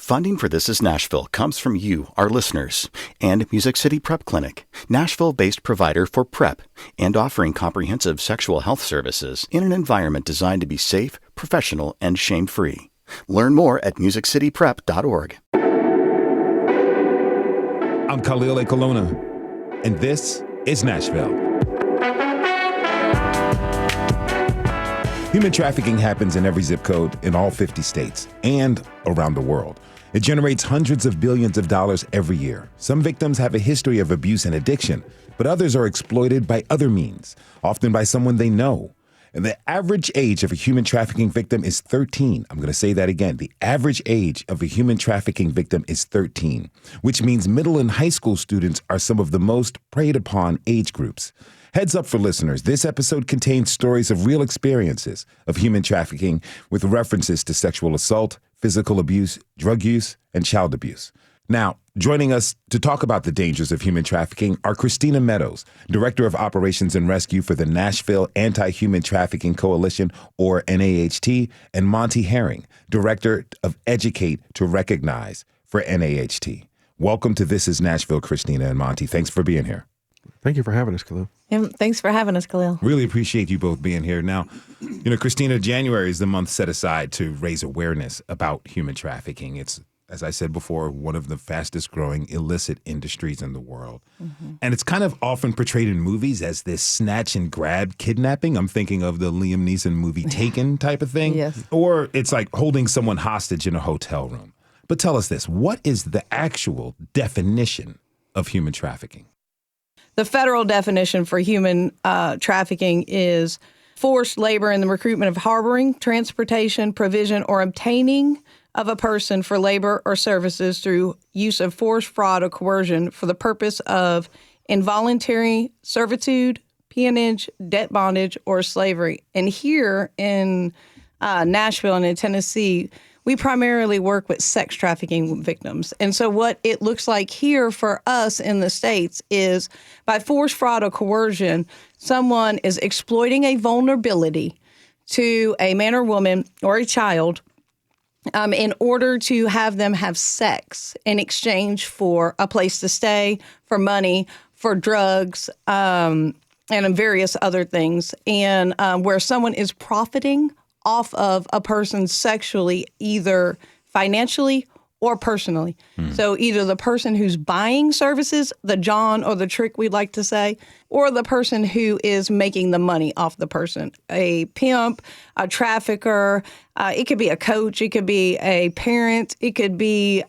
Funding for This Is Nashville comes from you, our listeners, and Music City Prep Clinic, Nashville-based provider for PrEP and offering comprehensive sexual health services in an environment designed to be safe, professional, and shame-free. Learn more at musiccityprep.org. I'm Khalil Ekulona, and this is Nashville. Human trafficking happens in every zip code in all 50 states and around the world. It generates hundreds of billions of dollars every year. Some victims have a history of abuse and addiction, but others are exploited by other means, often by someone they know. And the average age of a human trafficking victim is 13. I'm going to say that again. The average age of a human trafficking victim is 13, which means middle and high school students are some of the most preyed upon age groups. Heads up for listeners, this episode contains stories of real experiences of human trafficking with references to sexual assault, physical abuse, drug use, and child abuse. Now, joining us to talk about the dangers of human trafficking are Christina Meadows, Director of Operations and Rescue for the Nashville Anti-Human Trafficking Coalition, or NAHT, and Monty Herring, Director of Educate to Recognize for NAHT. Welcome to This is Nashville, Christina and Monty. Thanks for being here. Thank you for having us, Khalil. Thanks for having us, Khalil. Really appreciate you both being here. Now, Christina, January is the month set aside to raise awareness about human trafficking. It's, as I said before, one of the fastest growing illicit industries in the world. Mm-hmm. And it's kind of often portrayed in movies as this snatch and grab kidnapping. I'm thinking of the Liam Neeson movie Taken type of thing. Yes. Or it's like holding someone hostage in a hotel room. But tell us this, what is the actual definition of human trafficking? The federal definition for human trafficking is forced labor in the recruitment of harboring, transportation, provision, or obtaining of a person for labor or services through use of force, fraud, or coercion for the purpose of involuntary servitude, peonage, debt bondage, or slavery. And here in Nashville and in Tennessee, we primarily work with sex trafficking victims. And so what it looks like here for us in the States is by force, fraud, or coercion, someone is exploiting a vulnerability to a man or woman or a child in order to have them have sex in exchange for a place to stay, for money, for drugs, and various other things. And where someone is profiting off of a person sexually, either financially or personally. So either the person who's buying services, the John or the trick we'd like to say, or the person who is making the money off the person. A pimp, a trafficker, it could be a coach, it could be a parent, it could be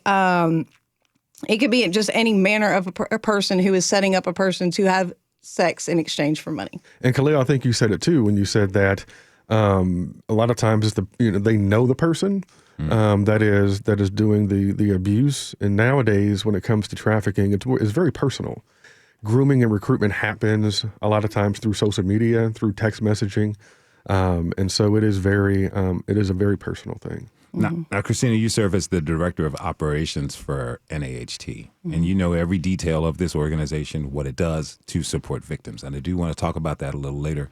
just any manner of a person who is setting up a person to have sex in exchange for money. And Khalil, I think you said it too when you said that a lot of times it's they know the person that is doing the abuse, and nowadays when it comes to trafficking, it's very personal. Grooming and recruitment happens a lot of times through social media, through text messaging, and so it is a very personal thing. Now, Christina, you serve as the Director of Operations for NAHT, and you know every detail of this organization, what it does to support victims, and I do want to talk about that a little later.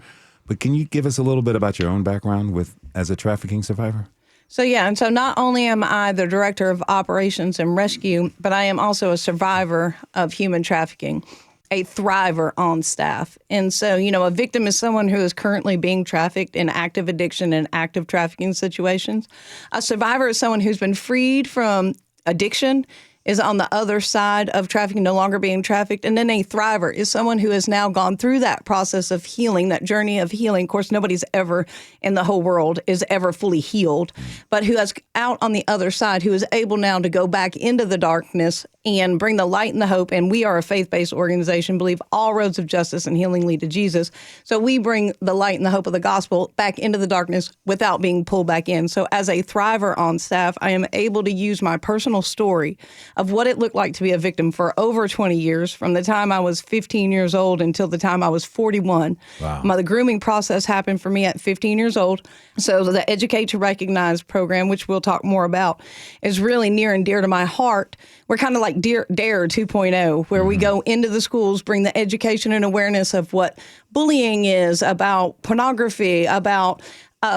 But can you give us a little bit about your own background as a trafficking survivor? So not only am I the Director of Operations and Rescue, but I am also a survivor of human trafficking, a thriver on staff. And so, a victim is someone who is currently being trafficked in active addiction and active trafficking situations. A survivor is someone who's been freed from addiction, is on the other side of trafficking, no longer being trafficked. And then a thriver is someone who has now gone through that process of healing, that journey of healing. Of course, nobody's ever in the whole world is ever fully healed, but who has out on the other side, who is able now to go back into the darkness and bring the light and the hope. And we are a faith-based organization, believe all roads of justice and healing lead to Jesus. So we bring the light and the hope of the gospel back into the darkness without being pulled back in. So as a thriver on staff, I am able to use my personal story of what it looked like to be a victim for over 20 years, from the time I was 15 years old until the time I was 41. Wow. The grooming process happened for me at 15 years old. So the Educate to Recognize program, which we'll talk more about, is really near and dear to my heart. We're kind of like Dare 2.0, where we go into the schools, bring the education and awareness of what bullying is, about pornography, about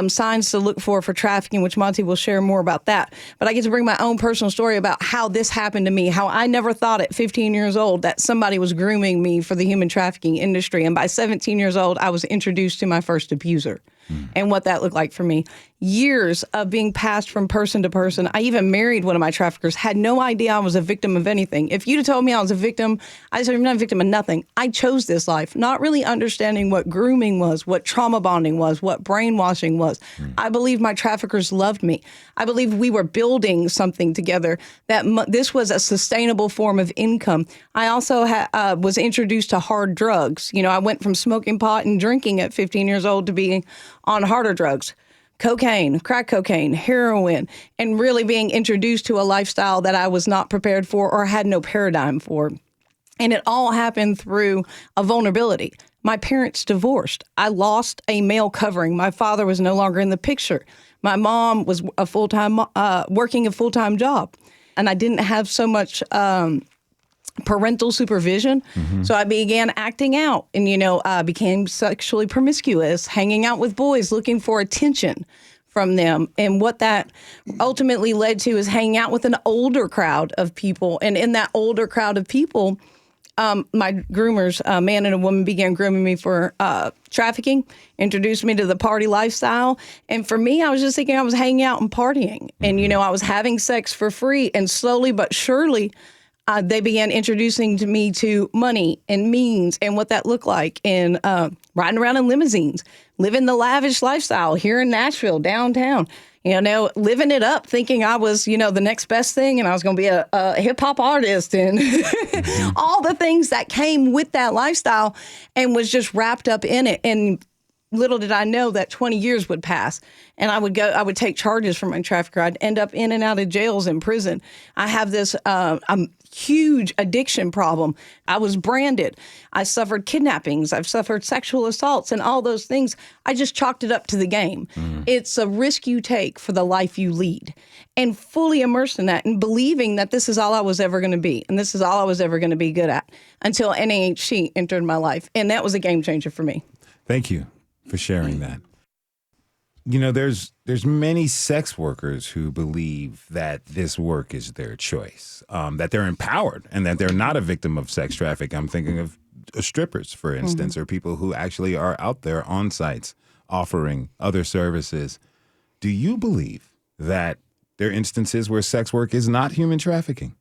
signs to look for trafficking, which Monty will share more about that. But I get to bring my own personal story about how this happened to me, how I never thought at 15 years old that somebody was grooming me for the human trafficking industry. And by 17 years old, I was introduced to my first abuser. And what that looked like for me. Years of being passed from person to person. I even married one of my traffickers, had no idea I was a victim of anything. If you'd have told me I was a victim, I said, I'm not a victim of nothing. I chose this life, not really understanding what grooming was, what trauma bonding was, what brainwashing was. I believe my traffickers loved me. I believe we were building something together, that this was a sustainable form of income. I also was introduced to hard drugs. You know, I went from smoking pot and drinking at 15 years old to being on harder drugs, cocaine, crack cocaine, heroin, and really being introduced to a lifestyle that I was not prepared for or had no paradigm for. And it all happened through a vulnerability. My parents divorced. I lost a male covering. My father was no longer in the picture. My mom was working a full-time job, and I didn't have so much parental supervision. So I began acting out and, became sexually promiscuous, hanging out with boys, looking for attention from them. And what that ultimately led to is hanging out with an older crowd of people. And in that older crowd of people, my groomers, a man and a woman, began grooming me for trafficking, introduced me to the party lifestyle. And for me, I was just thinking I was hanging out and partying. And, I was having sex for free. And slowly but surely, they began introducing to me to money and means and what that looked like, and riding around in limousines, living the lavish lifestyle here in Nashville, downtown, living it up, thinking I was, the next best thing, and I was going to be a hip hop artist and all the things that came with that lifestyle, and was just wrapped up in it. And little did I know that 20 years would pass, and I would take charges from my trafficker. I'd end up in and out of jails and prison. I have this huge addiction problem. I was branded. I suffered kidnappings. I've suffered sexual assaults and all those things. I just chalked it up to the game. It's a risk you take for the life you lead, and fully immersed in that and believing that this is all I was ever going to be, and this is all I was ever going to be good at, until NAHC entered my life. And that was a game changer for me. Thank you for sharing that. There's many sex workers who believe that this work is their choice, that they're empowered and that they're not a victim of sex traffic. I'm thinking of strippers, for instance, or people who actually are out there on sites offering other services. Do you believe that there are instances where sex work is not human trafficking?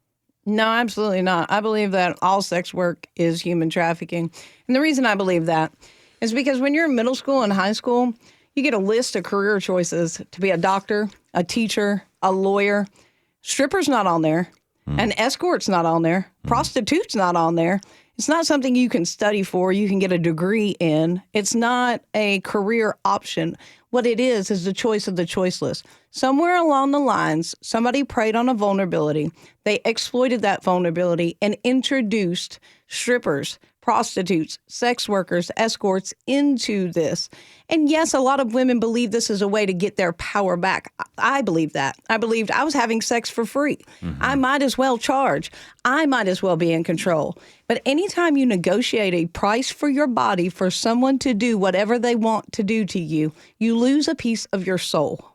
No, absolutely not. I believe that all sex work is human trafficking. And the reason I believe that is because when you're in middle school and high school, you get a list of career choices to be a doctor, a teacher, a lawyer. Stripper's not on there. An escort's not on there. Prostitute's not on there. It's not something you can study for, you can get a degree in. It's not a career option. What it is the choice of the choiceless. Somewhere along the lines, somebody preyed on a vulnerability. They exploited that vulnerability and introduced strippers, prostitutes, sex workers, escorts into this. And yes, a lot of women believe this is a way to get their power back. I believe that. I believed I was having sex for free. I might as well charge. I might as well be in control. But anytime you negotiate a price for your body for someone to do whatever they want to do to you, you lose a piece of your soul.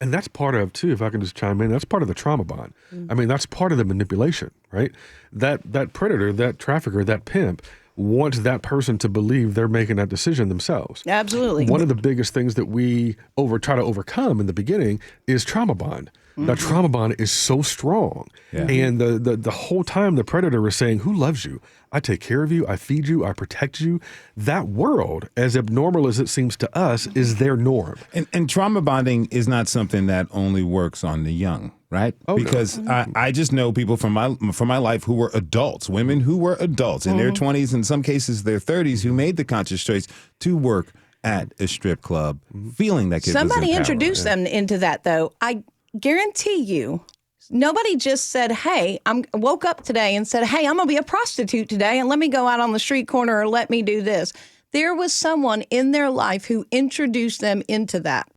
And that's part of, too, if I can just chime in, that's part of the trauma bond. I mean, that's part of the manipulation, right? That predator, that trafficker, that pimp wants that person to believe they're making that decision themselves. Absolutely. One of the biggest things that we try to overcome in the beginning is trauma bond. That trauma bond is so strong. Yeah. And the whole time the predator is saying, who loves you? I take care of you. I feed you. I protect you. That world, as abnormal as it seems to us, is their norm. And trauma bonding is not something that only works on the young, right? Oh, because no. I just know people from my life who were adults, women who were adults in their 20s, in some cases their 30s, who made the conscious choice to work at a strip club, feeling that somebody introduced them into that, though. I guarantee you, nobody just said, hey, woke up today and said, hey, I'm going to be a prostitute today and let me go out on the street corner or let me do this. There was someone in their life who introduced them into that.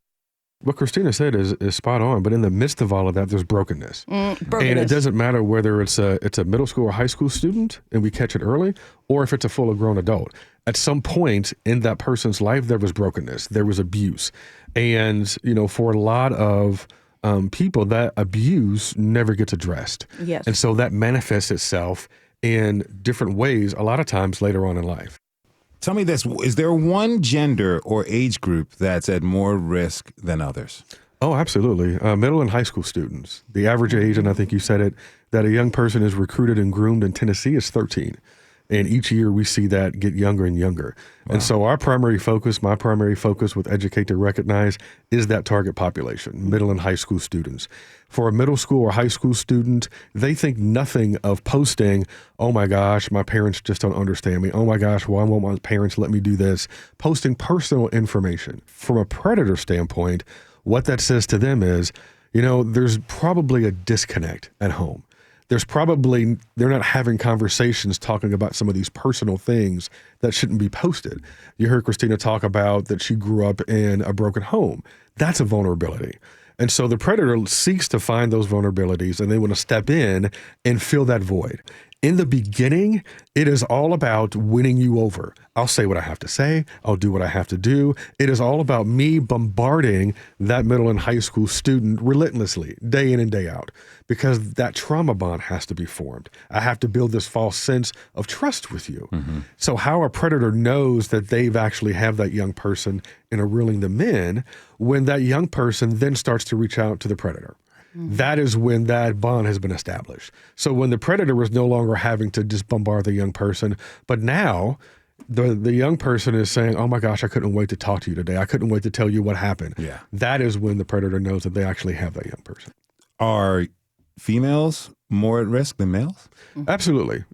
What Christina said is spot on, but in the midst of all of that, there's brokenness. And it doesn't matter whether it's a middle school or high school student and we catch it early, or if it's a full grown adult. At some point in that person's life, there was brokenness, there was abuse. And, for a lot of people, that abuse never gets addressed. Yes. And so that manifests itself in different ways, a lot of times later on in life. Tell me this, is there one gender or age group that's at more risk than others? Oh, absolutely. Middle and high school students. The average age, and I think you said it, that a young person is recruited and groomed in Tennessee is 13. And each year we see that get younger and younger. Wow. And so my primary focus with Educate to Recognize is that target population, middle and high school students. For a middle school or high school student, they think nothing of posting, oh my gosh, my parents just don't understand me. Oh my gosh, why won't my parents let me do this? Posting personal information. From a predator standpoint, what that says to them is, there's probably a disconnect at home. They're not having conversations talking about some of these personal things that shouldn't be posted. You heard Christina talk about that she grew up in a broken home. That's a vulnerability. And so the predator seeks to find those vulnerabilities, and they want to step in and fill that void. In the beginning, it is all about winning you over. I'll say what I have to say. I'll do what I have to do. It is all about me bombarding that middle and high school student relentlessly, day in and day out, because that trauma bond has to be formed. I have to build this false sense of trust with you. Mm-hmm. So how a predator knows that they've actually have that young person and are reeling them in, when that young person then starts to reach out to the predator. That is when that bond has been established. So when the predator is no longer having to just bombard the young person, but now the young person is saying, oh my gosh, I couldn't wait to talk to you today. I couldn't wait to tell you what happened. Yeah. That is when the predator knows that they actually have that young person. Are females more at risk than males? Absolutely.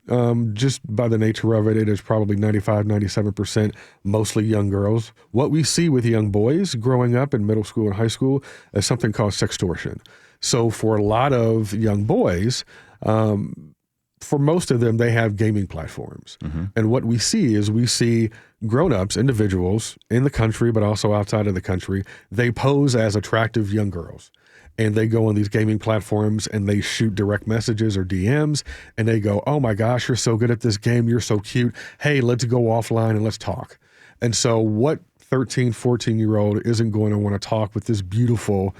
Just by the nature of it, it is probably 95, 97%, mostly young girls. What we see with young boys growing up in middle school and high school is something called sextortion. So for a lot of young boys, for most of them, they have gaming platforms. Mm-hmm. And what we see grown-ups, individuals in the country, but also outside of the country, they pose as attractive young girls. And they go on these gaming platforms and they shoot direct messages or DMs, and they go, oh my gosh, you're so good at this game. You're so cute. Hey, let's go offline and let's talk. And so what 13, 14-year-old isn't going to want to talk with this beautiful,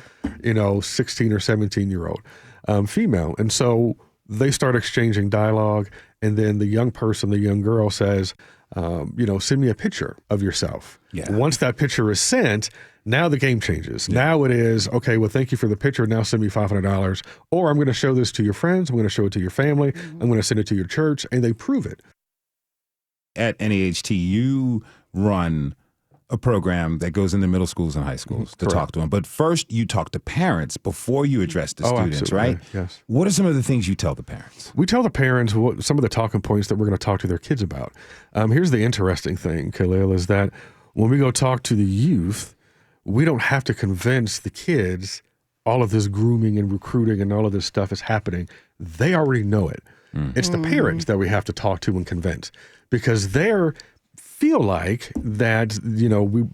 16 or 17-year-old female. And so they start exchanging dialogue, and then the young girl says, send me a picture of yourself. Yeah. Once that picture is sent, now the game changes. Yeah. Now it is, okay, well, thank you for the picture. Now send me $500. Or I'm going to show this to your friends. I'm going to show it to your family. Mm-hmm. I'm going to send it to your church, and they prove it. At NAHT, you run a program that goes into middle schools and high schools to talk to them. But first, you talk to parents before you address the students, absolutely. Right? Yes. What are some of the things you tell the parents? We tell the parents some of the talking points that we're going to talk to their kids about. Here's the interesting thing, Khalil, is that when we go talk to the youth, we don't have to convince the kids all of this grooming and recruiting and all of this stuff is happening. They already know it. Mm. It's the parents that we have to talk to and convince, because they're feel like that, we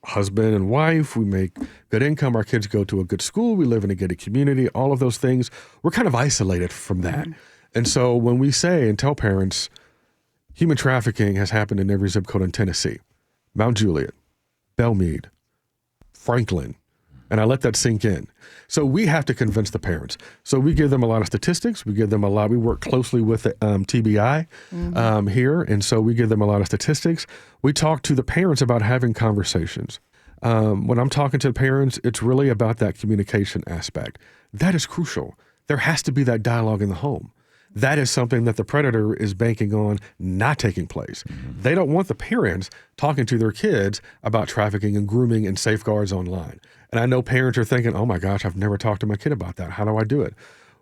husband and wife, we make good income, our kids go to a good school, we live in a gated community, all of those things, we're kind of isolated from that. And so when we say and tell parents, human trafficking has happened in every zip code in Tennessee, Mount Juliet, Belmead, Franklin, and I let that sink in. So we have to convince the parents. So we give them a lot of statistics. We work closely with the TBI here. And so we give them a lot of statistics. We talk to the parents about having conversations. When I'm talking to the parents, it's really about that communication aspect. That is crucial. There has to be that dialogue in the home. That is something that the predator is banking on not taking place. Mm-hmm. They don't want the parents talking to their kids about trafficking and grooming and safeguards online. And I know parents are thinking, oh my gosh, I've never talked to my kid about that. How do I do it?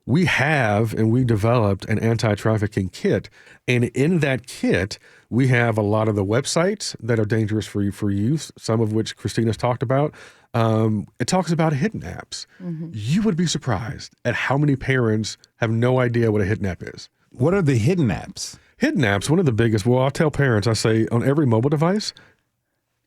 We developed an anti-trafficking kit. And in that kit, we have a lot of the websites that are dangerous for youth, some of which Christina's talked about. It talks about hidden apps. Mm-hmm. You would be surprised at how many parents have no idea what a hidden app is. What are the hidden apps? Hidden apps, one of the biggest, I'll tell parents, I say on every mobile device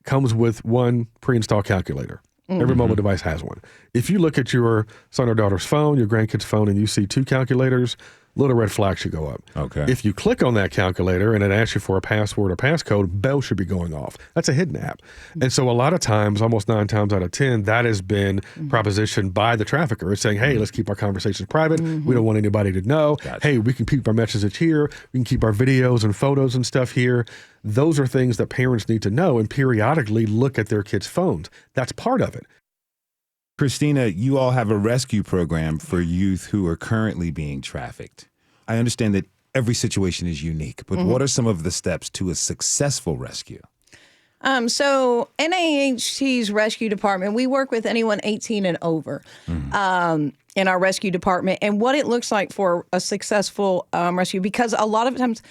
comes with one pre-installed calculator. Every mobile device has one. If you look at your son or daughter's phone, your grandkid's phone, and you see 2 calculators, little red flag should go up. Okay. If you click on that calculator and it asks you for a password or passcode, bell should be going off. That's a hidden app. And so a lot of times, almost 9 times out of 10, that has been propositioned by the trafficker. It's saying, hey, let's keep our conversations private. We don't want anybody to know. Gotcha. Hey, we can keep our message here. We can keep our videos and photos and stuff here. Those are things that parents need to know and periodically look at their kids' phones. That's part of it. Christina, you all have a rescue program for youth who are currently being trafficked. I understand that every situation is unique, but what are some of the steps to a successful rescue? So NAHT's rescue department, we work with anyone 18 and over in our rescue department, and what it looks like for a successful rescue, because a lot of times,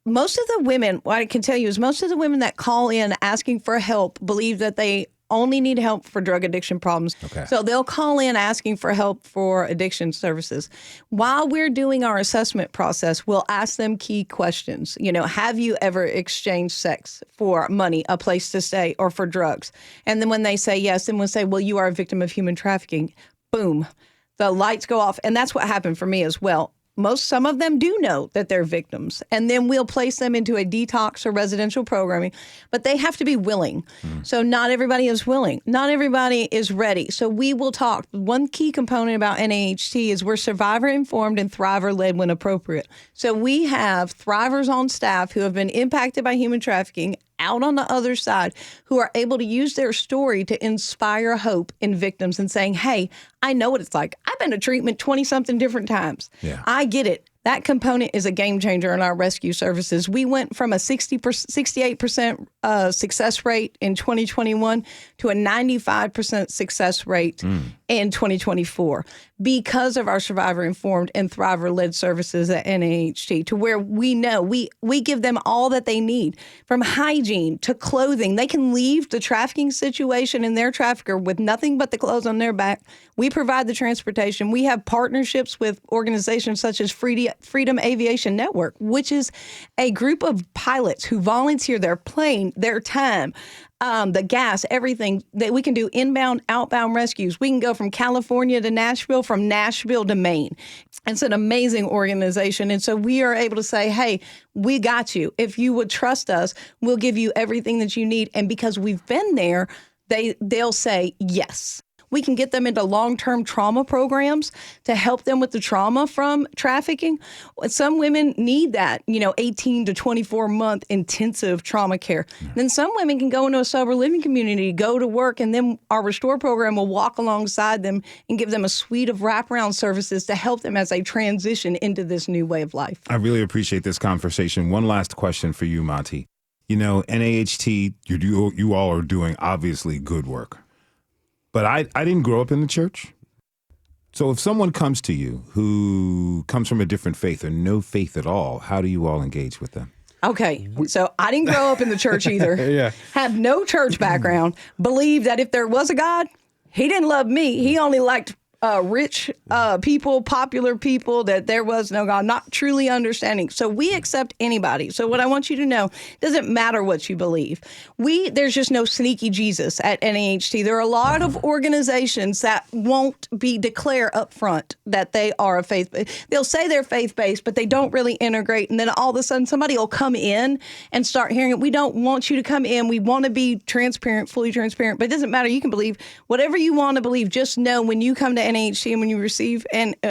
most of the women, what I can tell you is most of the women that call in asking for help believe that they only need help for drug addiction problems. Okay. So they'll call in asking for help for addiction services. While we're doing our assessment process, we'll ask them key questions. Have you ever exchanged sex for money, a place to stay, or for drugs? And then when they say yes, then we'll say, well, you are a victim of human trafficking. Boom. The lights go off. And that's what happened for me as well. Some of them do know that they're victims, and then we'll place them into a detox or residential programming, but they have to be willing. So not everybody is willing. Not everybody is ready. So we will talk. One key component about NAHT is we're survivor informed and thriver led when appropriate. So we have thrivers on staff who have been impacted by human trafficking out on the other side, who are able to use their story to inspire hope in victims and saying, hey, I know what it's like. I've been to treatment 20-something different times. Yeah. I get it. That component is a game changer in our rescue services. We went from a 68% success rate in 2021 to a 95% success rate in 2024 because of our survivor-informed and thriver-led services at NAHT, to where we know we give them all that they need, from hygiene to clothing. They can leave the trafficking situation and their trafficker with nothing but the clothes on their back. We provide the transportation. We have partnerships with organizations such as Freedom Aviation Network, which is a group of pilots who volunteer their plane, their time, the gas, everything, that we can do inbound, outbound rescues. We can go from California to Nashville, from Nashville to Maine. It's an amazing organization. And so we are able to say, hey, we got you. If you would trust us, we'll give you everything that you need. And because we've been there, they'll say yes. We can get them into long-term trauma programs to help them with the trauma from trafficking. Some women need that, 18 to 24-month intensive trauma care. Then some women can go into a sober living community, go to work, and then our Restore program will walk alongside them and give them a suite of wraparound services to help them as they transition into this new way of life. I really appreciate this conversation. One last question for you, Monty. NAHT, you all are doing obviously good work. But I didn't grow up in the church. So if someone comes to you who comes from a different faith or no faith at all, how do you all engage with them? Okay, so I didn't grow up in the church either. Yeah. Have no church background. Believe that if there was a God, he didn't love me. He only liked rich people, popular people, that there was no God, not truly understanding. So we accept anybody. So what I want you to know, it doesn't matter what you believe. There's just no sneaky Jesus at NAHT. There are a lot of organizations that won't declare up front that they are a faith. They'll say they're faith-based, but they don't really integrate. And then all of a sudden somebody will come in and start hearing it. We don't want you to come in. We want to be transparent, fully transparent, but it doesn't matter. You can believe whatever you want to believe. Just know when you come to NAHT and when you receive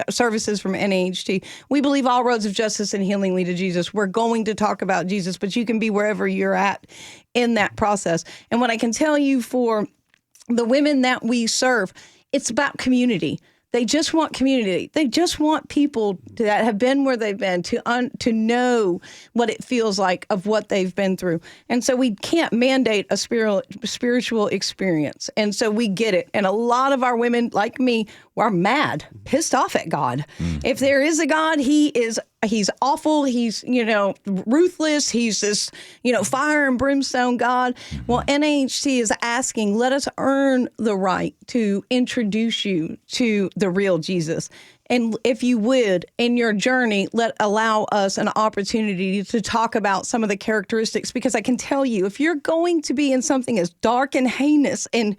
services from NAHT, we believe all roads of justice and healing lead to Jesus. We're going to talk about Jesus, but you can be wherever you're at in that process. And what I can tell you for the women that we serve, it's about community. They just want community. They just want people that have been where they've been to know what it feels like of what they've been through. And so we can't mandate a spiritual experience. And so we get it. And a lot of our women, like me, are mad, pissed off at God. If there is a God, he's awful. He's, ruthless. He's this, fire and brimstone God. Well, NAHT is asking, let us earn the right to introduce you to the real Jesus. And if you would, in your journey, allow us an opportunity to talk about some of the characteristics, because I can tell you, if you're going to be in something as dark and heinous and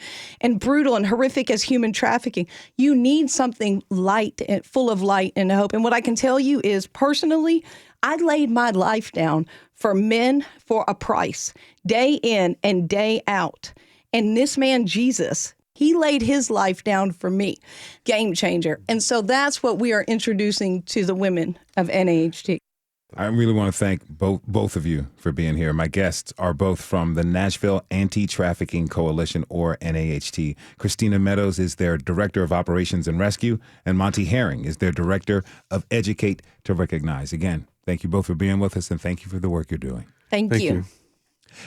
brutal and horrific as human trafficking, you need something light and full of light and hope. And what I can tell you is, personally, I laid my life down for men for a price, day in and day out. And this man, Jesus, he laid his life down for me. Game changer. And so that's what we are introducing to the women of NAHT. I really want to thank both of you for being here. My guests are both from the Nashville Anti-Trafficking Coalition, or NAHT. Christina Meadows is their Director of Operations and Rescue, and Monty Herring is their Director of Educate to Recognize. Again, thank you both for being with us, and thank you for the work you're doing. Thank you.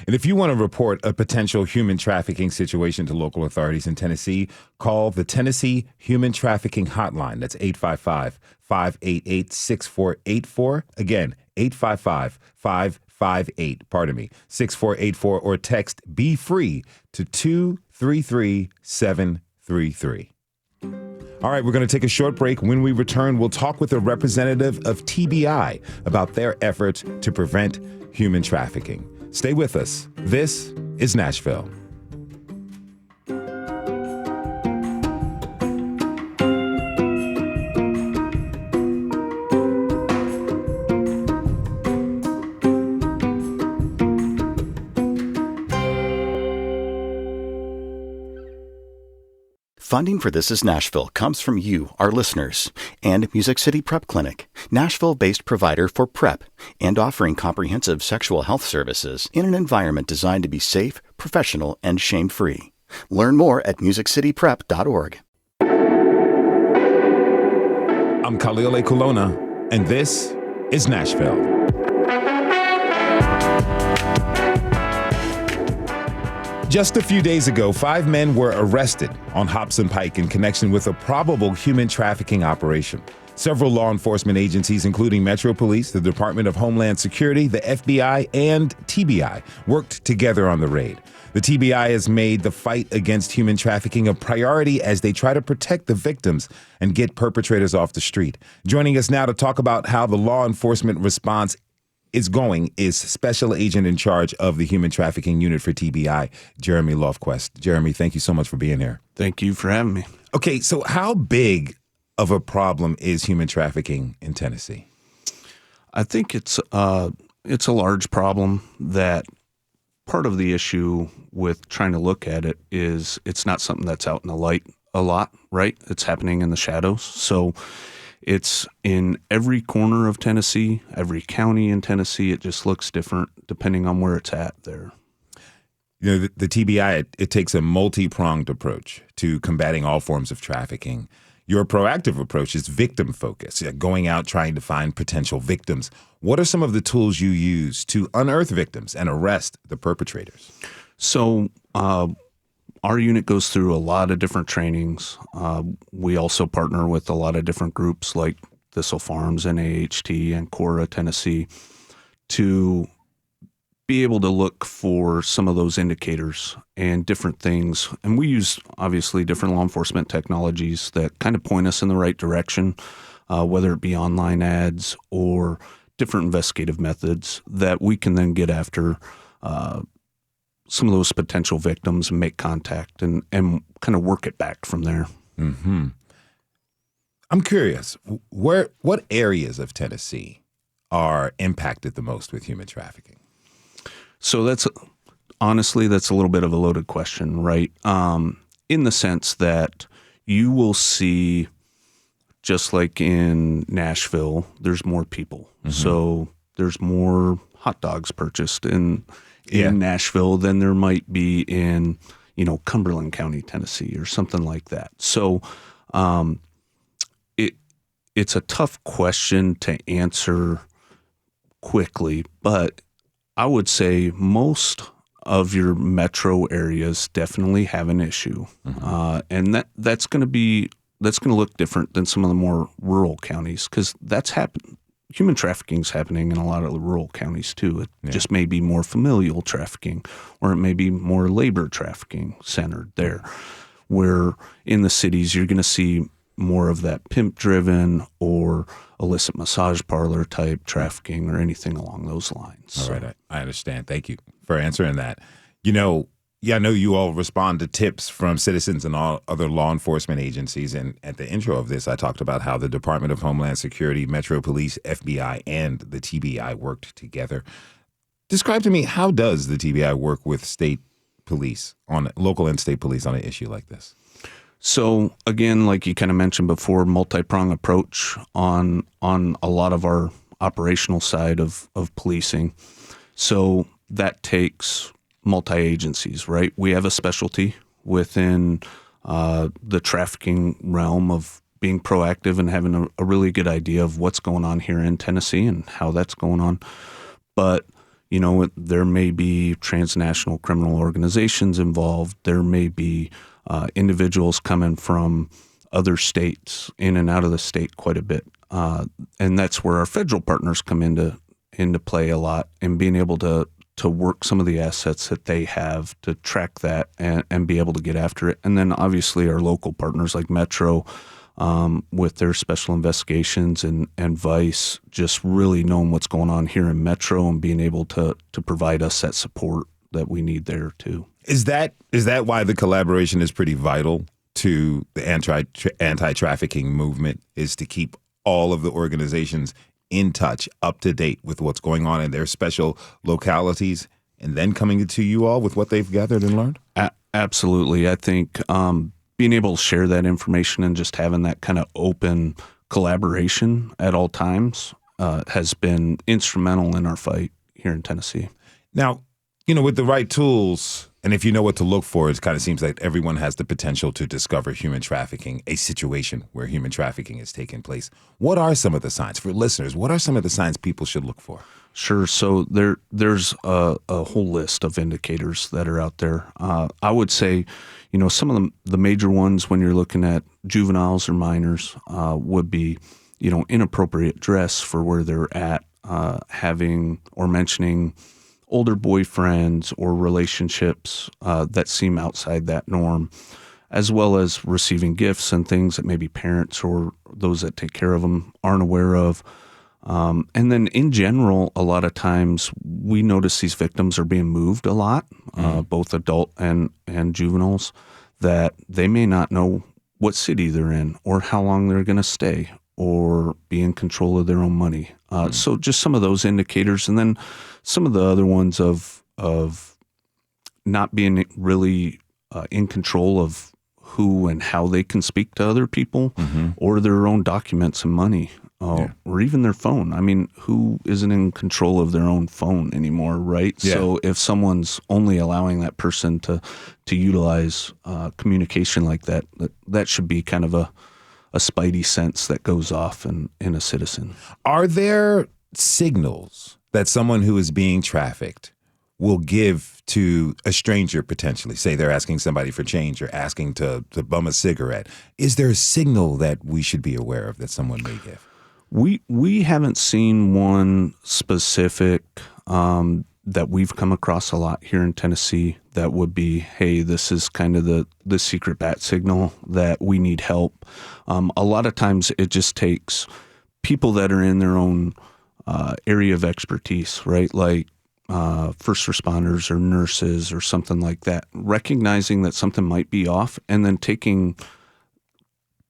And if you want to report a potential human trafficking situation to local authorities in Tennessee, call the Tennessee Human Trafficking Hotline. That's 855-588-6484. Again, 855-558-6484, or text Be Free to 233733. All right, we're going to take a short break. When we return, we'll talk with a representative of TBI about their efforts to prevent human trafficking. Stay with us. This is Nashville. Funding for This is Nashville comes from you, our listeners, and Music City Prep Clinic, Nashville-based provider for PrEP, and offering comprehensive sexual health services in an environment designed to be safe, professional, and shame-free. Learn more at musiccityprep.org. I'm Khalil A. Colonna, and this is Nashville. Just a few days ago, 5 men were arrested on Hobson Pike in connection with a probable human trafficking operation. Several law enforcement agencies, including Metro Police, the Department of Homeland Security, the FBI, and TBI, worked together on the raid. The TBI has made the fight against human trafficking a priority as they try to protect the victims and get perpetrators off the street. Joining us now to talk about how the law enforcement response is going is Special Agent in charge of the Human Trafficking Unit for TBI, Jeremy Lofquist. Jeremy, thank you so much for being here. Thank you for having me. Okay, so how big of a problem is human trafficking in Tennessee? I think it's a large problem. That part of the issue with trying to look at it is it's not something that's out in the light a lot, right? It's happening in the shadows. So it's in every corner of Tennessee, every county in Tennessee. It just looks different depending on where it's at there. You know, the TBI, it takes a multi-pronged approach to combating all forms of trafficking. Your proactive approach is victim focused, going out trying to find potential victims. What are some of the tools you use to unearth victims and arrest the perpetrators? So our unit goes through a lot of different trainings. We also partner with a lot of different groups like Thistle Farms, NAHT, and Cora, Tennessee, to be able to look for some of those indicators and different things. And we use, obviously, different law enforcement technologies that kind of point us in the right direction, whether it be online ads or different investigative methods that we can then get after some of those potential victims and make contact and kind of work it back from there. Mm-hmm. I'm curious, what areas of Tennessee are impacted the most with human trafficking? So that's honestly, that's a little bit of a loaded question, right? In the sense that you will see, just like in Nashville, there's more people. Mm-hmm. So there's more hot dogs purchased in Nashville than there might be in, Cumberland County, Tennessee, or something like that. So it's a tough question to answer quickly, but I would say most of your metro areas definitely have an issue, and that's going to look different than some of the more rural counties, because that's happened. Human trafficking is happening in a lot of the rural counties too. It just may be more familial trafficking, or it may be more labor trafficking centered there. Where in the cities you're going to see more of that pimp-driven or illicit massage parlor type trafficking or anything along those lines. All right, I understand. Thank you for answering that. I know you all respond to tips from citizens and all other law enforcement agencies. And at the intro of this, I talked about how the Department of Homeland Security, Metro Police, FBI, and the TBI worked together. Describe to me, how does the TBI work with state police, on local and state police, on an issue like this? So again, like you kind of mentioned before, multi-pronged approach on a lot of our operational side of policing. So that takes multi-agencies, right? We have a specialty within the trafficking realm of being proactive and having a really good idea of what's going on here in Tennessee and how that's going on. But there may be transnational criminal organizations involved. There may be individuals coming from other states, in and out of the state quite a bit. And that's where our federal partners come into play a lot, and being able to work some of the assets that they have to track that and be able to get after it. And then obviously our local partners like Metro, with their special investigations and Vice, just really knowing what's going on here in Metro and being able to provide us that support that we need there too. Is that why the collaboration is pretty vital to the anti-trafficking movement, is to keep all of the organizations in touch, up to date with what's going on in their special localities, and then coming to you all with what they've gathered and learned? Absolutely. I think being able to share that information and just having that kind of open collaboration at all times has been instrumental in our fight here in Tennessee. Now, with the right tools, and if you know what to look for, it kind of seems like everyone has the potential to discover human trafficking, a situation where human trafficking is taking place. What are some of the signs for listeners? What are some of the signs people should look for? Sure. So there's a whole list of indicators that are out there. I would say, some of the major ones when you're looking at juveniles or minors would be, inappropriate dress for where they're at, having or mentioning older boyfriends or relationships that seem outside that norm, as well as receiving gifts and things that maybe parents or those that take care of them aren't aware of. And then in general, a lot of times we notice these victims are being moved a lot, both adult and juveniles, that they may not know what city they're in or how long they're going to stay or be in control of their own money. So just some of those indicators. And then some of the other ones of not being really in control of who and how they can speak to other people, or their own documents and money, or even their phone. I mean, who isn't in control of their own phone anymore, right? Yeah. So if someone's only allowing that person to utilize communication like that, that should be kind of a spidey sense that goes off in a citizen. Are there signals that someone who is being trafficked will give to a stranger potentially? Say they're asking somebody for change or asking to bum a cigarette. Is there a signal that we should be aware of that someone may give? We haven't seen one specific that we've come across a lot here in Tennessee that would be, hey, this is kind of the secret bat signal that we need help. A lot of times it just takes people that are in their own area of expertise, right? Like first responders or nurses or something like that, recognizing that something might be off and then taking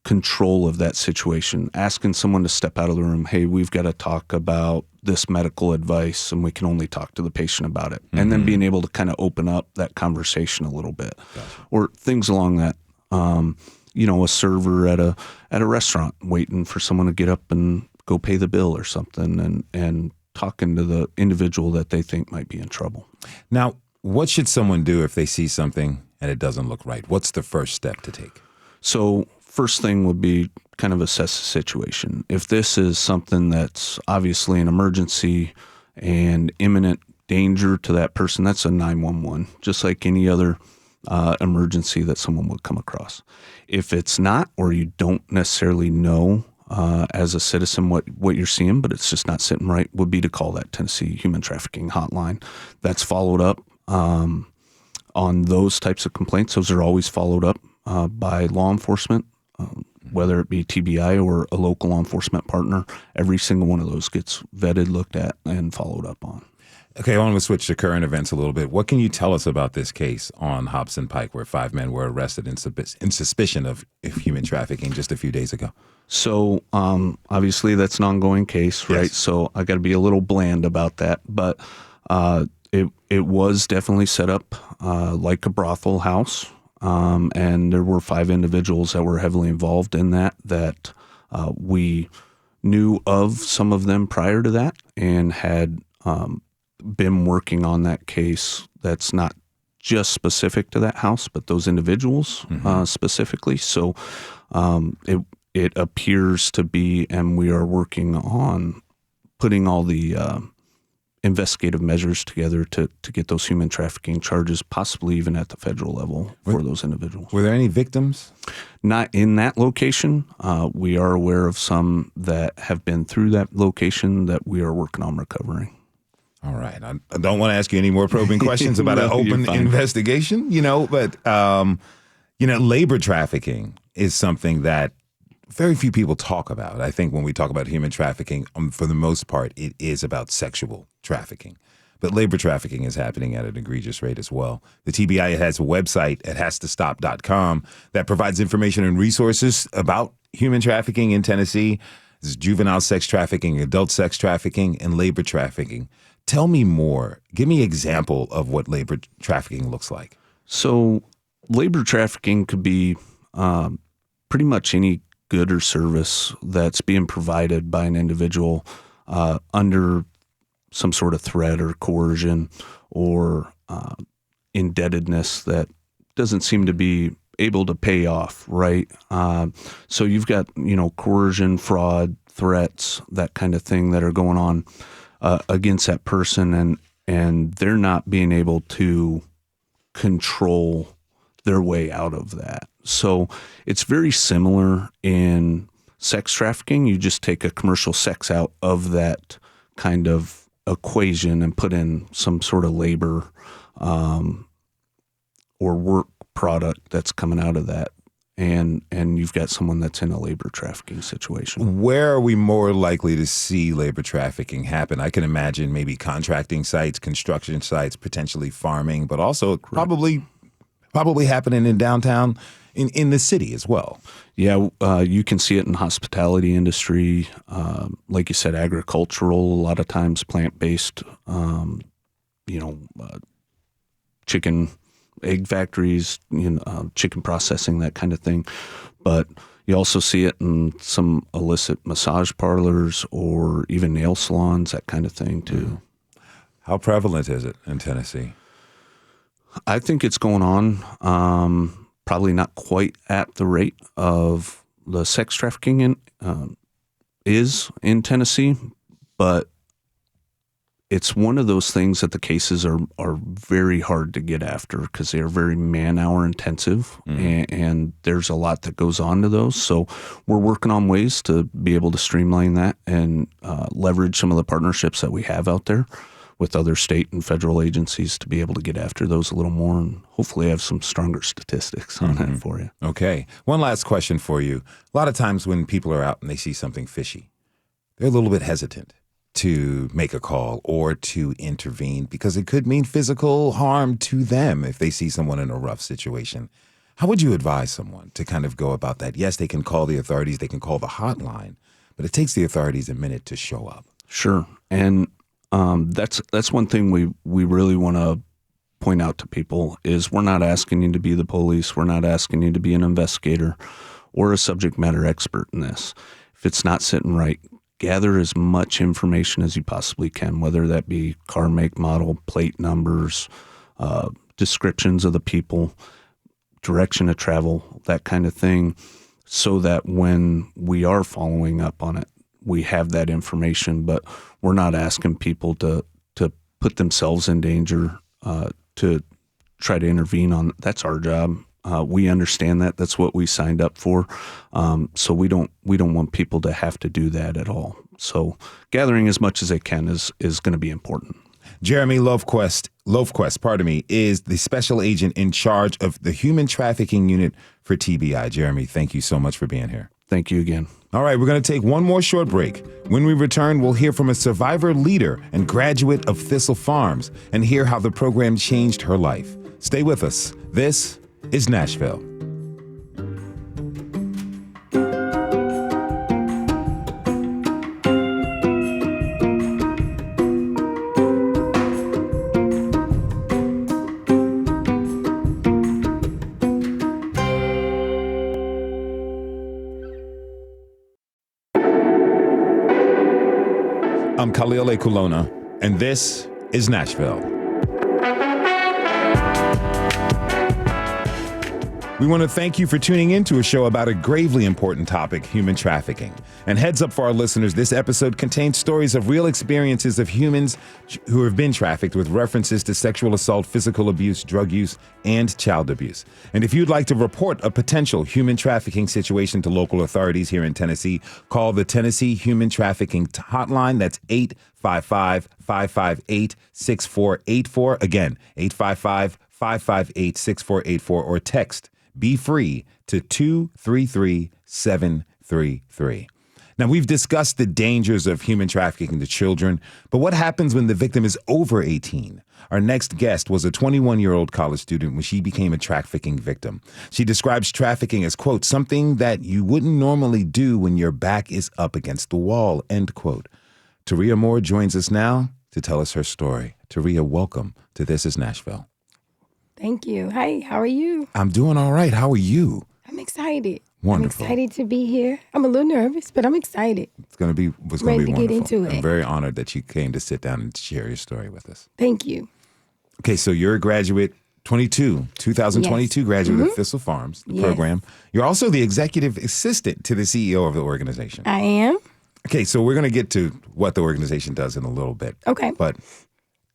control of that situation, asking someone to step out of the room. Hey, we've got to talk about this medical advice and we can only talk to the patient about it. And then being able to kind of open up that conversation a little bit. Gotcha. Or things along that, a server at a restaurant waiting for someone to get up and go pay the bill or something, and talking to the individual that they think might be in trouble. Now, what should someone do if they see something and it doesn't look right? What's the first step to take? So first thing would be kind of assess the situation. If this is something that's obviously an emergency and imminent danger to that person, that's a 911, just like any other emergency that someone would come across. If it's not, or you don't necessarily know as a citizen what you're seeing, but it's just not sitting right, would be to call that Tennessee Human Trafficking Hotline. That's followed up on those types of complaints. Those are always followed up by law enforcement. whether it be TBI or a local law enforcement partner. Every single one of those gets vetted, looked at, and followed up on. Okay, I want to switch to current events a little bit. What can you tell us about this case on Hobson Pike where 5 men were arrested in suspicion of human trafficking just a few days ago? So obviously that's an ongoing case, right? Yes. So I got to be a little bland about that. But it was definitely set up like a brothel house. And there were 5 individuals that were heavily involved in that we knew of some of them prior to that and had been working on that case. That's not just specific to that house, but those individuals specifically. So it appears to be, and we are working on putting all the investigative measures together to get those human trafficking charges, possibly even at the federal level for those individuals. Were there any victims? Not in that location. We are aware of some that have been through that location that we are working on recovering. All right. I don't want to ask you any more probing questions about an open investigation, but, labor trafficking is something that very few people talk about. I think when we talk about human trafficking, for the most part, it is about sexual trafficking. But labor trafficking is happening at an egregious rate as well. The TBI has a website at hastostop.com that provides information and resources about human trafficking in Tennessee. This is juvenile sex trafficking, adult sex trafficking, and labor trafficking. Tell me more. Give me an example of what labor trafficking looks like. So labor trafficking could be pretty much any good or service that's being provided by an individual under some sort of threat or coercion or indebtedness that doesn't seem to be able to pay off, right? So you've got, coercion, fraud, threats, that kind of thing that are going on against that person, and they're not being able to control their way out of that. So it's very similar in sex trafficking. You just take a commercial sex out of that kind of equation and put in some sort of labor or work product that's coming out of that. And you've got someone that's in a labor trafficking situation. Where are we more likely to see labor trafficking happen? I can imagine maybe contracting sites, construction sites, potentially farming, but also probably happening in downtown, in the city as well. Yeah, you can see it in hospitality industry, like you said, agricultural, a lot of times plant-based, chicken, egg factories, chicken processing, that kind of thing. But you also see it in some illicit massage parlors or even nail salons, that kind of thing too. How prevalent is it in Tennessee? I think it's going on, probably not quite at the rate of the sex trafficking is in Tennessee, but it's one of those things that the cases are very hard to get after because they are very man-hour intensive, and there's a lot that goes on to those. So we're working on ways to be able to streamline that and leverage some of the partnerships that we have out there with other state and federal agencies to be able to get after those a little more and hopefully have some stronger statistics on that for you. Okay. One last question for you. A lot of times when people are out and they see something fishy, they're a little bit hesitant to make a call or to intervene because it could mean physical harm to them if they see someone in a rough situation. How would you advise someone to kind of go about that? Yes, they can call the authorities, they can call the hotline, but it takes the authorities a minute to show up. Sure. And that's one thing we really want to point out to people is we're not asking you to be the police. We're not asking you to be an investigator or a subject matter expert in this. If it's not sitting right, gather as much information as you possibly can, whether that be car make, model, plate numbers, descriptions of the people, direction of travel, that kind of thing, so that when we are following up on it, we have that information. But we're not asking people to put themselves in danger to try to intervene on. That's our job. We understand that. That's what we signed up for. So we don't want people to have to do that at all. So gathering as much as they can is going to be important. Jeremy Lovequest, is the special agent in charge of the Human Trafficking Unit for TBI. Jeremy, thank you so much for being here. Thank you again. All right, we're going to take one more short break. When we return, we'll hear from a survivor leader and graduate of Thistle Farms and hear how the program changed her life. Stay with us. This is Nashville. I'm Khalil Ekulona, and this is Nashville. We want to thank you for tuning in to a show about a gravely important topic, human trafficking. And heads up for our listeners, this episode contains stories of real experiences of humans who have been trafficked with references to sexual assault, physical abuse, drug use, and child abuse. And if you'd like to report a potential human trafficking situation to local authorities here in Tennessee, call the Tennessee Human Trafficking Hotline. That's 855-558-6484. Again, 855-558-6484, or text Be Free to 233-733. Now, we've discussed the dangers of human trafficking to children, but what happens when the victim is over 18? Our next guest was a 21-year-old college student when she became a trafficking victim. She describes trafficking as, quote, something that you wouldn't normally do when your back is up against the wall, end quote. Taria Moore joins us now to tell us her story. Taria, welcome to This is Nashville. Thank you. Hi, how are you? I'm doing all right. How are you? I'm excited. Wonderful. I'm excited to be here. I'm a little nervous, but I'm excited. It's going to be Ready to wonderful. get into it. I'm very honored that you came to sit down and share your story with us. Thank you. Okay, so you're a graduate, 2022 graduate of Thistle Farms, the program. You're also the executive assistant to the CEO of the organization. I am. Okay, so we're going to get to what the organization does in a little bit. Okay. But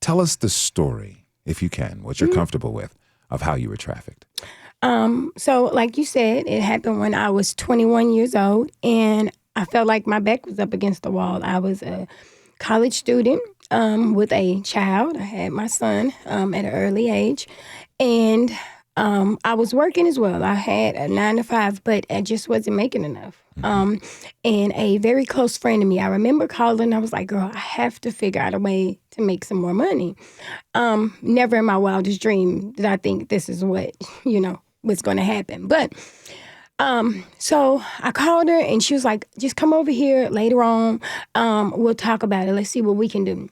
tell us the story, if you can, what you're comfortable with, of how you were trafficked. So like you said, it happened when I was 21 years old, and I felt like my back was up against the wall. I was a college student with a child. I had my son at an early age, and I was working as well. I had a 9-to-5, but I just wasn't making enough. And a very close friend of me, I remember calling. I was like, girl, I have to figure out a way to make some more money. Never in my wildest dream did I think this is what, what's going to happen. But so I called her, and she was like, just come over here later on. We'll talk about it. Let's see what we can do.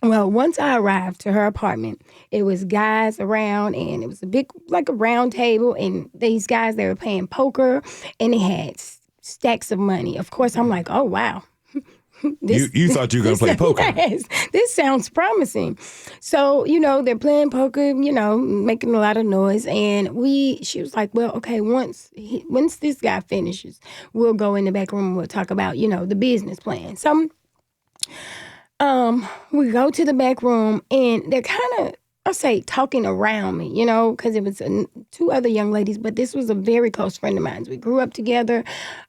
Well, once I arrived to her apartment, it was guys around, and it was a big, like a round table, and these guys, they were playing poker, and they had stacks of money. Of course, I'm like, oh, wow. You thought you were going to play poker. Yes, this sounds promising. So, they're playing poker, making a lot of noise, and she was like, well, okay, once this guy finishes, we'll go in the back room and we'll talk about, the business plan. So, we go to the back room, and they're kind of, I'll say, talking around me, because it was two other young ladies, but this was a very close friend of mine. We grew up together,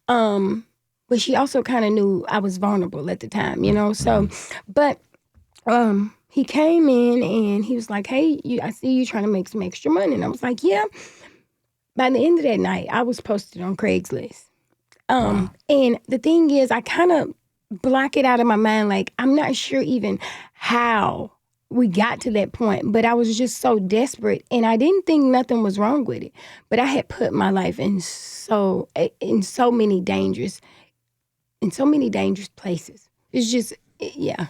but she also kind of knew I was vulnerable at the time, so, but he came in, and he was like, hey, I see you trying to make some extra money, and I was like, yeah. By the end of that night, I was posted on Craigslist, and the thing is, I kind of block it out of my mind. Like, I'm not sure even how we got to that point, but I was just so desperate, and I didn't think nothing was wrong with it. But I had put my life in so many dangerous places. It's just, yeah.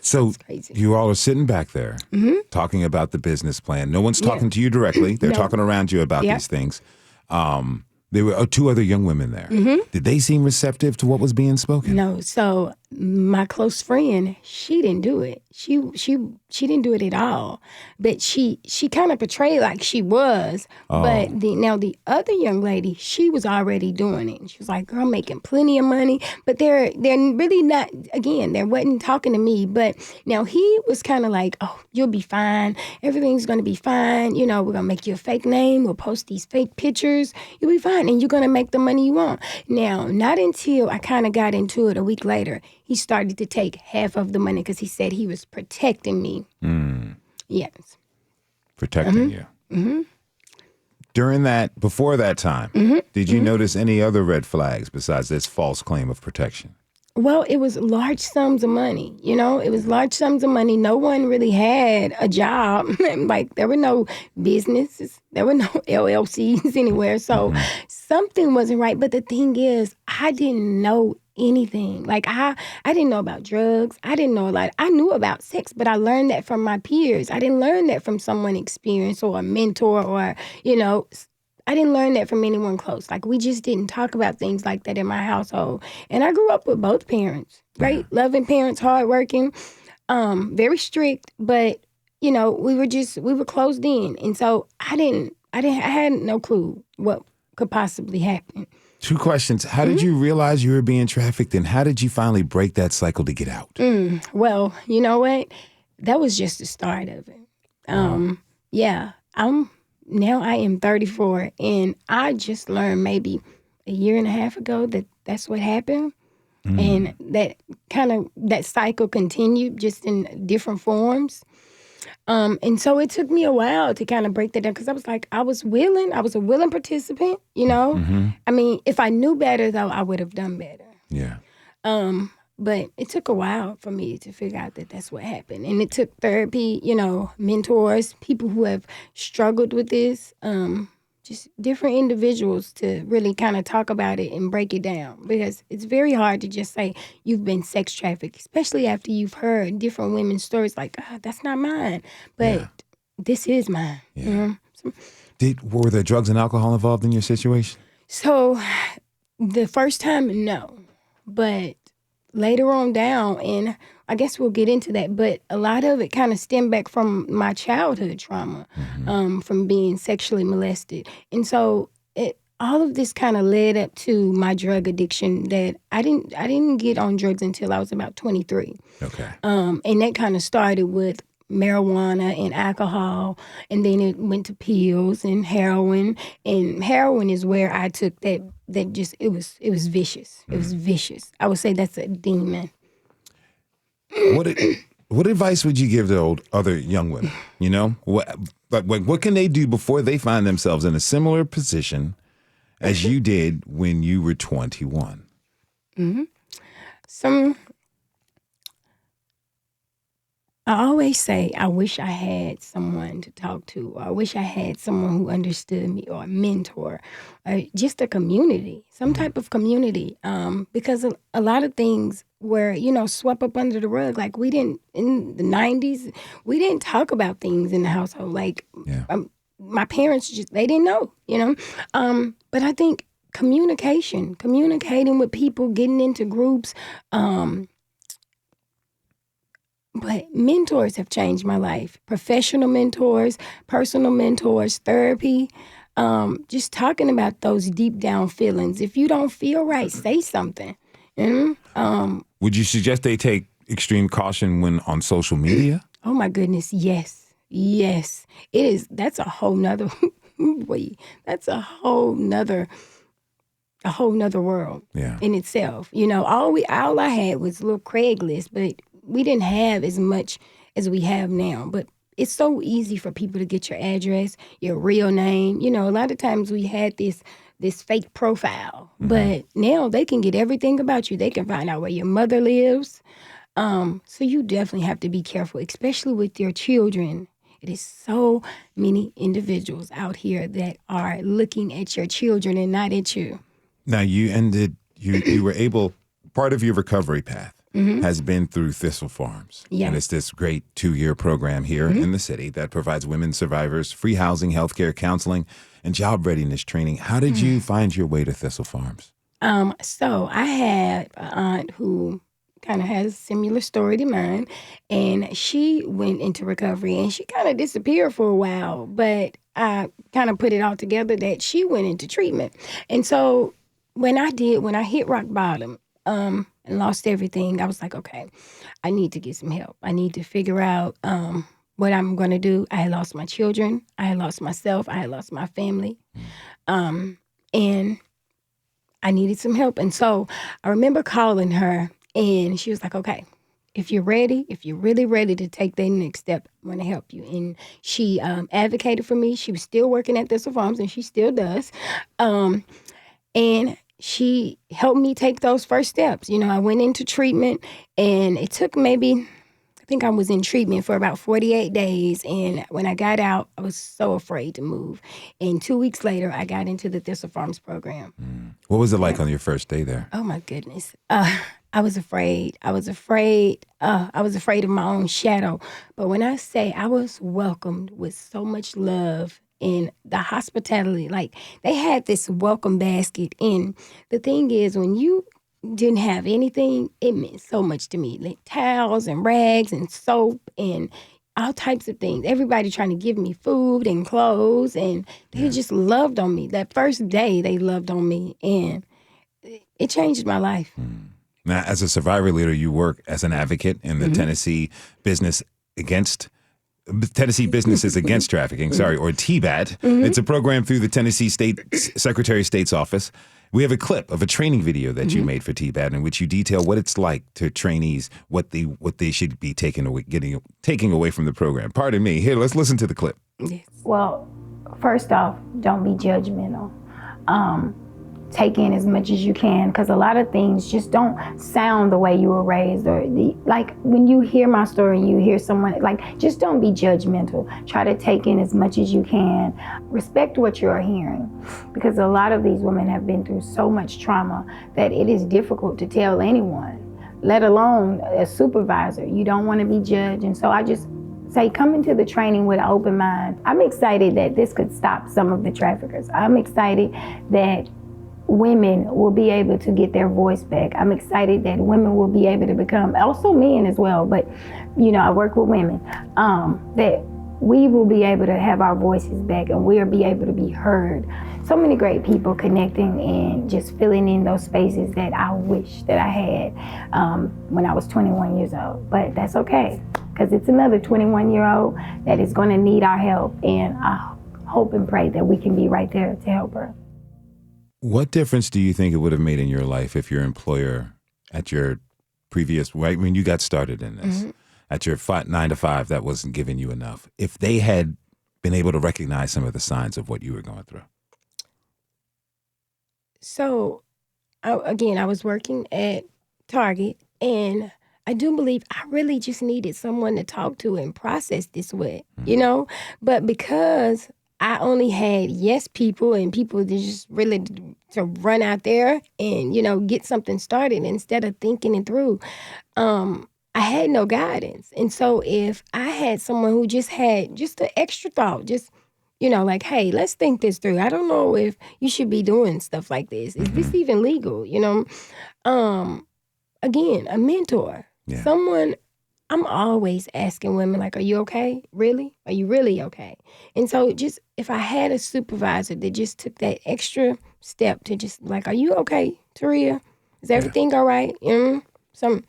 So crazy. You all are sitting back there talking about the business plan. No one's talking to you directly. They're talking around you about these things. There were two other young women there. Did they seem receptive to what was being spoken? No. So my close friend, she didn't do it. She didn't do it at all. But she kind of portrayed like she was. Oh. But the other young lady, she was already doing it. And she was like, girl, I'm making plenty of money. But they're really not, again, they wasn't talking to me. But now he was kind of like, oh, you'll be fine. Everything's going to be fine. We're going to make you a fake name. We'll post these fake pictures. You'll be fine. And you're going to make the money you want. Now, not until I kind of got into it a week later, he started to take half of the money because he said he was protecting me. Yes. Protecting you. Before that time, did you notice any other red flags besides this false claim of protection? Well, it was large sums of money. It was large sums of money. No one really had a job. Like, there were no businesses. There were no LLCs anywhere. So something wasn't right. But the thing is, I didn't know anything. Like, I didn't know about drugs. I didn't know a lot. I knew about sex, but I learned that from my peers. I didn't learn that from someone experienced or a mentor or, I didn't learn that from anyone close. Like, we just didn't talk about things like that in my household. And I grew up with both parents, right? Yeah. Loving parents, hardworking, very strict, but, we were closed in. And so I had no clue what could possibly happen. 2 questions. How did you realize you were being trafficked, and how did you finally break that cycle to get out? Well, you know what? That was just the start of it. Yeah, now I am 34, and I just learned maybe a year and a half ago that that's what happened. And that cycle continued just in different forms. And so it took me a while to kind of break that down, because I was a willing participant, I mean, if I knew better, though, I would have done better. Yeah. But it took a while for me to figure out that that's what happened. And it took therapy, mentors, people who have struggled with this, just different individuals to really kind of talk about it and break it down. Because it's very hard to just say you've been sex trafficked, especially after you've heard different women's stories like, that's not mine. But this is mine. Yeah. Were there drugs and alcohol involved in your situation? So the first time, no. But later on down, and I guess we'll get into that, but a lot of it kind of stemmed back from my childhood trauma, from being sexually molested. And so all of this kind of led up to my drug addiction that I didn't get on drugs until I was about 23. Okay. And that kind of started with marijuana and alcohol, and then it went to pills and heroin. And heroin is where I took that just, it was vicious. It was vicious. I would say that's a demon. What advice would you give to other young women? What can they do before they find themselves in a similar position as you did when you were 21? I always say, I wish I had someone to talk to, or I wish I had someone who understood me, or a mentor, or just a community, some type of community, because a lot of things were, swept up under the rug. Like, we didn't, in the 90s, we didn't talk about things in the household. Like, my parents they didn't know, But I think communicating with people, getting into groups, but mentors have changed my life. Professional mentors, personal mentors, therapy, just talking about those deep down feelings. If you don't feel right, say something. Would you suggest they take extreme caution when on social media? Oh my goodness, yes. Yes. It is. That's a whole nother that's a whole nother world in itself. All I had was a little Craigslist, but we didn't have as much as we have now. But it's so easy for people to get your address, your real name. A lot of times we had this fake profile, but now they can get everything about you. They can find out where your mother lives. So you definitely have to be careful, especially with your children. It is so many individuals out here that are looking at your children and not at you. Now, you were able, part of your recovery path has been through Thistle Farms. Yeah. And it's this great 2-year program here in the city that provides women survivors free housing, healthcare, counseling, and job readiness training. How did you find your way to Thistle Farms? So I had an aunt who kind of has a similar story to mine, and she went into recovery, and she kind of disappeared for a while, but I kind of put it all together that she went into treatment. And so when I hit rock bottom, and lost everything, I was like, okay, I need to get some help. I need to figure out what I'm going to do. I had lost my children. I had lost myself. I had lost my family. And I needed some help. And so I remember calling her, and she was like, okay, if you're really ready to take that next step, I want to help you. And she advocated for me. She was still working at Thistle Farms, and she still does. And she helped me take those first steps. You know, I went into treatment, and it took maybe, I think I was in treatment for about 48 days. And when I got out, I was so afraid to move. And 2 weeks later, I got into the Thistle Farms program. What was it like on your first day there? Oh, my goodness. I was afraid. I was afraid of my own shadow. But when I say I was welcomed with so much love and the hospitality, like they had this welcome basket. And the thing is, when you didn't have anything, it meant so much to me. Like towels and rags and soap and all types of things. Everybody trying to give me food and clothes, and they just loved on me. That first day, they loved on me, and it changed my life. Now, as a survivor leader, you work as an advocate in the Tennessee Businesses Against Trafficking, or TBAT. It's a program through the Tennessee State Secretary of State's office. We have a clip of a training video that you made for TBAT in which you detail what it's like to trainees, what they should be taking away from the program. Pardon me. Here, let's listen to the clip. Yes. Well, first off, don't be judgmental. Take in as much as you can, because a lot of things just don't sound the way you were raised, or like when you hear my story and you hear someone, like, just don't be judgmental. Try to take in as much as you can. Respect what you're hearing, because a lot of these women have been through so much trauma that it is difficult to tell anyone, let alone a supervisor. You don't want to be judged. And so I just say, come into the training with an open mind. I'm excited that this could stop some of the traffickers. I'm excited that women will be able to get their voice back. I'm excited that women will be able to become, also men as well, but you know, I work with women, that we will be able to have our voices back and we'll be able to be heard. So many great people connecting and just filling in those spaces that I wish that I had when I was 21 years old. But that's okay, because it's another 21-year-old that is going to need our help, and I hope and pray that we can be right there to help her. What difference do you think it would have made in your life if your employer at your previous, right when you got started in this, at your 9 to 5, that wasn't giving you enough, if they had been able to recognize some of the signs of what you were going through? So, I was working at Target, and I do believe I really just needed someone to talk to and process this with, you know? But because I only had yes people and people that just really to run out there and, you know, get something started instead of thinking it through, I had no guidance. And so if I had someone who just had just an extra thought, just, you know, like, hey, let's think this through. I don't know if you should be doing stuff like this. Is this even legal? You know, again, a mentor, someone. I'm always asking women, like, are you okay? Really? Are you really okay? And so just if I had a supervisor that just took that extra step to just like, are you okay, Taria? Is everything all right? You know,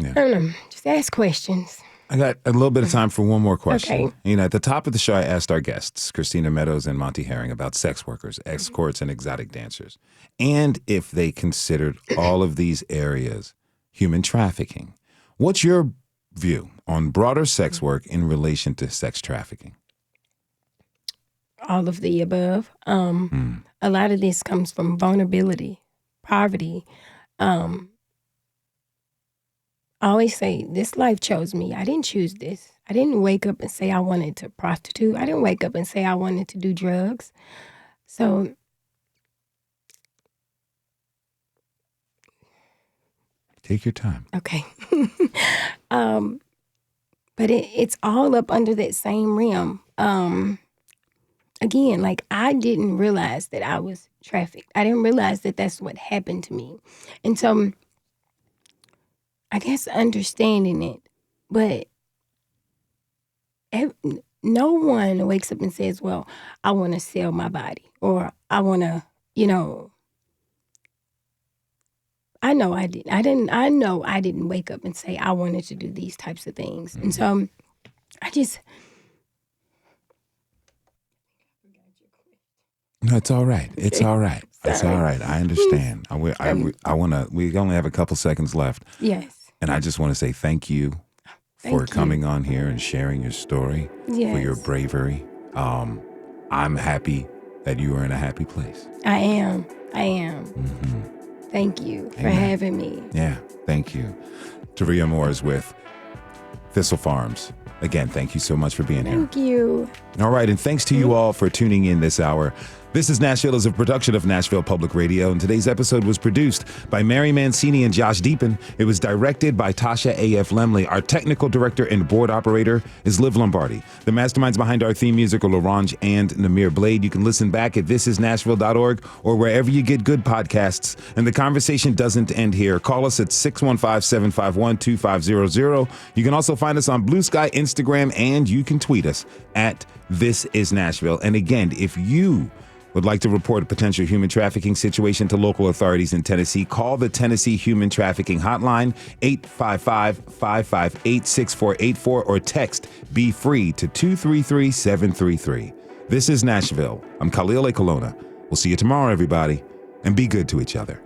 I don't know, just ask questions. I got a little bit of time for one more question. Okay. You know, at the top of the show, I asked our guests, Christina Meadows and Monty Herring, about sex workers, escorts, and exotic dancers, and if they considered all of these areas human trafficking. What's your view on broader sex work in relation to sex trafficking? All of the above. A lot of this comes from vulnerability, poverty. I always say, this life chose me. I didn't choose this. I didn't wake up and say I wanted to prostitute. I didn't wake up and say I wanted to do drugs. So take your time. Okay. But it's all up under that same realm. Again, like, I didn't realize that I was trafficked. I didn't realize that that's what happened to me. And so I guess understanding it, but no one wakes up and says, well, I want to sell my body, or I want to, you know, I know I didn't. I know I didn't wake up and say I wanted to do these types of things. And so I just. No, it's all right. It's all right. It's all right. I understand. We only have a couple seconds left. Yes. And I just want to say thank you for coming on here and sharing your story, for your bravery. I'm happy that you are in a happy place. I am. Mm-hmm. Thank you for having me. Yeah, thank you. Taria Moore is with Thistle Farms. Again, thank you so much for being here. Thank you. All right, and thanks to you all for tuning in this hour. This is Nashville is a production of Nashville Public Radio, and today's episode was produced by Mary Mancini and Josh Deepen. It was directed by Tasha A.F. Lemley. Our technical director and board operator is Liv Lombardi. The masterminds behind our theme music are LaRange and Namir Blade. You can listen back at thisisnashville.org or wherever you get good podcasts. And the conversation doesn't end here. Call us at 615-751-2500. You can also find us on Blue Sky, Instagram, and you can tweet us at This Is Nashville. And again, if you would like to report a potential human trafficking situation to local authorities in Tennessee, call the Tennessee Human Trafficking Hotline, 855-558-6484, or text Be Free to 233-733. This is Nashville. I'm Khalil A. Colonna. We'll see you tomorrow, everybody, and be good to each other.